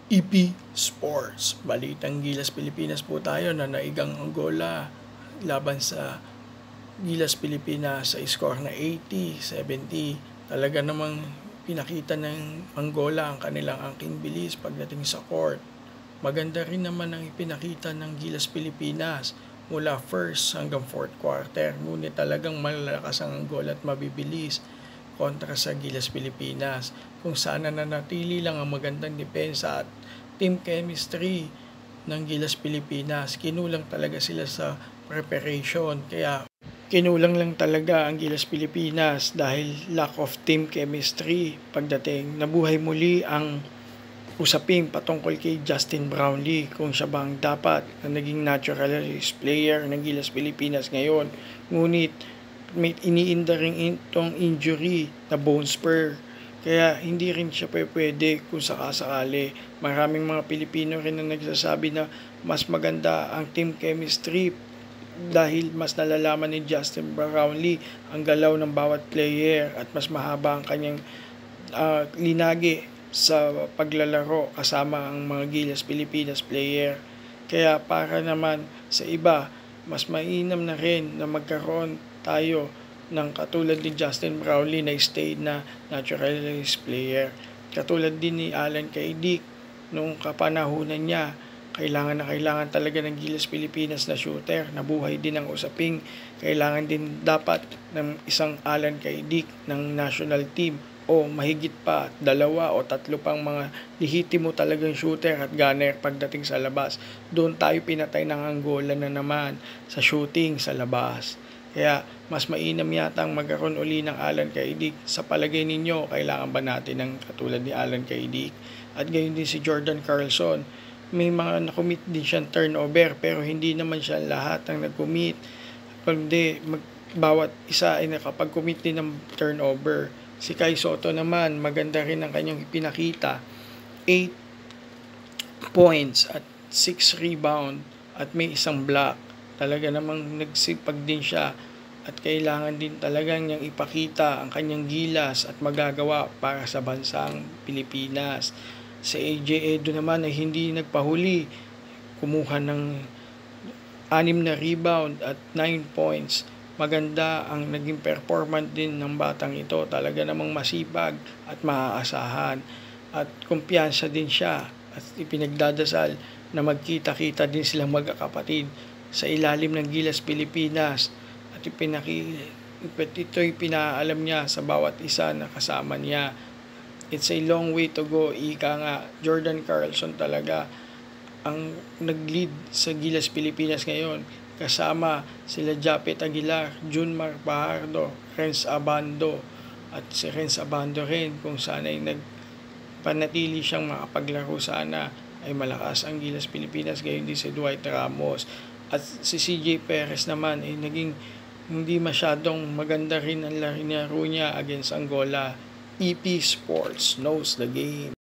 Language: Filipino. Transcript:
EP Sports. Balitang Gilas Pilipinas po tayo na naigang Angola laban sa Gilas Pilipinas sa score na 80-70. Talaga namang pinakita ng Angola ang kanilang angking bilis pagdating sa court. Maganda rin naman ang ipinakita ng Gilas Pilipinas mula first hanggang fourth quarter. Ngunit talagang malalakas ang Angola at mabibilis kontra sa Gilas Pilipinas, kung saan nanatili lang ang magandang depensa at team chemistry ng Gilas Pilipinas. Kinulang talaga sila sa preparation, kaya kinulang lang talaga ang Gilas Pilipinas dahil lack of team chemistry. Pagdating, nabuhay muli ang usaping patungkol kay Justin Brownlee kung siya bang dapat na naging naturalized player ng Gilas Pilipinas ngayon. Ngunit may iniinda rin itong injury na bone spur, kaya hindi rin siya pwede kung sakasakali. Maraming mga Pilipino rin na nagsasabi na mas maganda ang team chemistry dahil mas nalalaman ni Justin Brownlee ang galaw ng bawat player at mas mahaba ang kanyang linagi sa paglalaro kasama ang mga Gilas Pilipinas player. Kaya para naman sa iba, mas mainam na rin na magkaroon tayo ng katulad ni Justin Brownlee na stayed na naturalized player. Katulad din ni Alan Kaidik nung kapanahunan niya, kailangan na kailangan talaga ng Gilas Pilipinas na shooter. Nabuhay din ang usaping kailangan din dapat ng isang Alan Kaidik ng national team o mahigit pa 2 o 3 pang mga lehitimo talagang shooter at gunner pagdating sa labas. Doon tayo pinatay ng Angola na naman sa shooting sa labas. Kaya mas mainam yata ang magkaroon uli ng Alan Kaidik. Sa palagay ninyo, kailangan ba natin ng katulad ni Alan Kaidik? At gayon din si Jordan Carlson. May mga nakumit din siyang turnover pero hindi naman siya lahat ang nag-commit. Bawat isa ay nakapag-commit din ng turnover. Si Kai Soto naman, maganda rin ang kanyang ipinakita. 8 points at 6 rebound at may isang block. Talaga namang nagsipag din siya at kailangan din talagang niyang ipakita ang kanyang gilas at magagawa para sa bansang Pilipinas. Si AJ Edo naman ay hindi nagpahuli. Kumuha ng 6 na rebound at 9 points. Maganda ang naging performance din ng batang ito. Talaga namang masipag at maaasahan. At kumpiyansa din siya at ipinagdadasal na magkita-kita din silang magkakapatid sa ilalim ng Gilas Pilipinas. At ito'y pinaalam niya sa bawat isa na kasama niya. It's a long way to go. Ika nga, Jordan Carlson talaga ang nag-lead sa Gilas Pilipinas ngayon. Kasama sila Japet Aguilar, Junmar Pajardo, Renz Abando. At si Renz Abando rin kung sana ay nagpanatili siyang makapaglaro sana ay malakas ang Gilas Pilipinas. Gayon din si Dwight Ramos. At si CJ Perez naman ay naging hindi masyadong maganda rin ang laro niya against Angola. EP Sports knows the game.